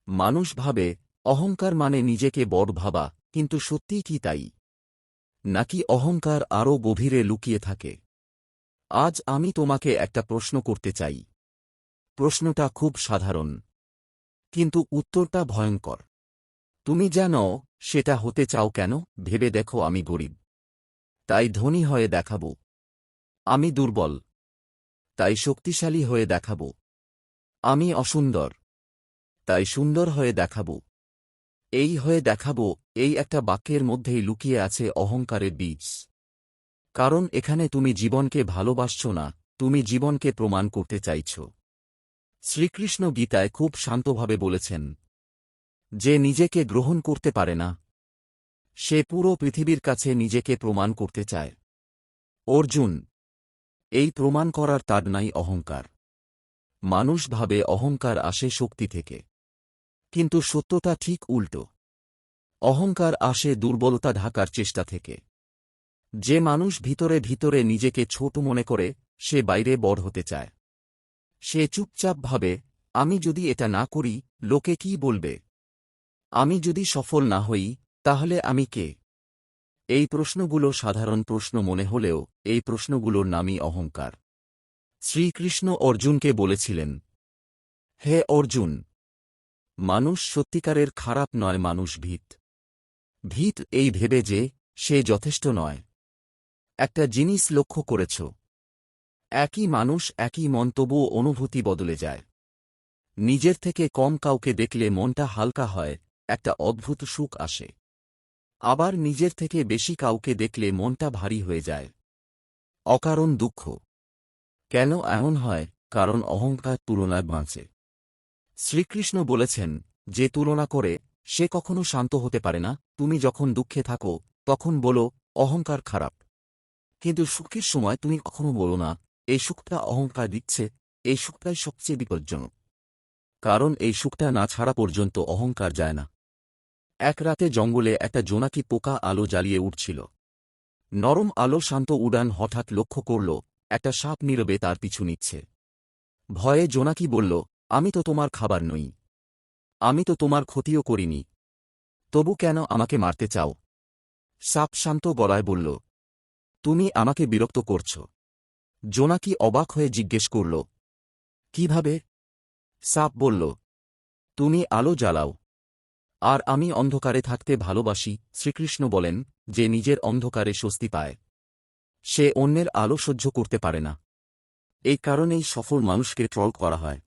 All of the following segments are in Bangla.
মানুষ ভাবে অহংকার মানে নিজেকে বড় ভাবা, কিন্তু সত্যিই কি তাই? নাকি অহংকার আরও গভীরে লুকিয়ে থাকে? আজ আমি তোমাকে একটা প্রশ্ন করতে চাই। প্রশ্নটা খুব সাধারণ, কিন্তু উত্তরটা ভয়ঙ্কর। তুমি জানো সেটা হতে চাও কেন? ভেবে দেখো, আমি গরিব, তাই ধনী হয়ে দেখাব। আমি দুর্বল, তাই শক্তিশালী হয়ে দেখাব। আমি অসুন্দর, তাই সুন্দর হয়ে দেখাব। এই হয়ে দেখাব, এই একটা বাক্যের মধ্যেই লুকিয়ে আছে অহংকারের বীজ। কারণ এখানে তুমি জীবনকে ভালোবাসছ না, তুমি জীবনকে প্রমাণ করতে চাইছ। শ্রীকৃষ্ণ গীতায় খুব শান্তভাবে বলেছেন, যে নিজেকে গ্রহণ করতে পারে না, সে পুরো পৃথিবীর কাছে নিজেকে প্রমাণ করতে চায়। অর্জুন, এই প্রমাণ করার তার নাই অহংকার। মানুষ ভাবে অহংকার আসে শক্তি থেকে, কিন্তু সত্যতা ঠিক উল্টো। অহংকার আসে দুর্বলতা ঢাকার চেষ্টা থেকে। যে মানুষ ভিতরে ভিতরে নিজেকে ছোট মনে করে, সে বাইরে বড় হতে চায়। সে চুপচাপ ভাবে, আমি যদি এটা না করি, লোকে কি বলবে? আমি যদি সফল না হই, তাহলে আমি কে? এই প্রশ্নগুলো সাধারণ প্রশ্ন মনে হলেও এই প্রশ্নগুলোর নামই অহংকার। শ্রীকৃষ্ণ অর্জুনকে বলেছিলেন, হে অর্জুন, মানুষ সত্যিকারের খারাপ নয়, মানুষ ভীত। ভীত এই ভেবে যে সে যথেষ্ট নয়। একটা জিনিস লক্ষ্য করেছ, একই মানুষ একই মন, তবুও অনুভূতি বদলে যায়। নিজের থেকে কম কাউকে দেখলে মনটা হালকা হয়, একটা অদ্ভুত সুখ আসে। আবার নিজের থেকে বেশি কাউকে দেখলে মনটা ভারী হয়ে যায়, অকারণ দুঃখ। কেন এমন হয়? কারণ অহংকার তুলনায় বাঁচে। শ্রীকৃষ্ণ বলেছেন, যে তুলনা করে সে কখনো শান্ত হতে পারে না। তুমি যখন দুঃখে থাকো তখন বলো অহংকার খারাপ, কিন্তু সুখের সময় তুমি কখনো বলো না এই সুখটা অহংকার দিচ্ছে। এই সুখটাই সবচেয়ে বিপজ্জনক, কারণ এই সুখটা না ছাড়া পর্যন্ত অহংকার যায় না। এক রাতে জঙ্গলে একটা জোনাকি পোকা আলো জ্বালিয়ে উঠছিল। নরম আলো, শান্ত উড়ান। হঠাৎ লক্ষ্য করল একটা সাপ নীরবে তার পিছু নিচ্ছে। ভয়ে জোনাকি বলল, আমি তো তোমার খাবার নই, আমি তো তোমার ক্ষতিও করিনি, তবু কেন আমাকে মারতে চাও? সাপ শান্ত গলায় বলল, তুমি আমাকে বিরক্ত করছ। জোনাকি অবাক হয়ে জিজ্ঞেস করল, কিভাবে? সাপ বলল, তুমি আলো জ্বালাও, আর আমি অন্ধকারে থাকতে ভালোবাসি। শ্রীকৃষ্ণ বলেন, যে নিজের অন্ধকারে স্বস্তি পায়, সে অন্যের আলো সহ্য করতে পারে না। এই কারণেই সফল মানুষকে ট্রল করা হয়।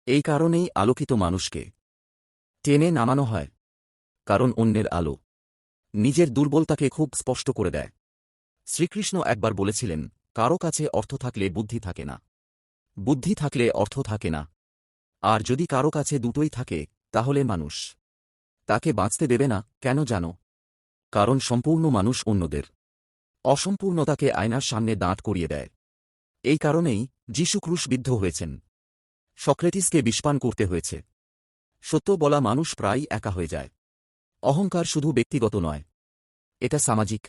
এই কারণেই আলোকিত মানুষকে টেনে নামানো হয়, কারণ অন্যের আলো নিজের দুর্বলতাকে খুব স্পষ্ট করে দেয়। শ্রীকৃষ্ণ একবার বলেছিলেন, কারো কাছে অর্থ থাকলে বুদ্ধি থাকে না, বুদ্ধি থাকলে অর্থ থাকে না। আর যদি কারো কাছে দুটোই থাকে, তাহলে মানুষ তাকে বাঁচতে দেবে না। কেন জানো? কারণ সম্পূর্ণ মানুষ অন্যদের অসম্পূর্ণতাকে আয়নার সামনে দাঁড় করিয়ে দেয়। এই কারণেই যিশু ক্রুশবিদ্ধ হয়েছেন, সক্রেটিসকে বিষপান করতে হয়েছে। সত্য বলা মানুষ প্রায়ই একা হয়ে যায়। অহংকার শুধু ব্যক্তিগত নয়, এটা সামাজিক।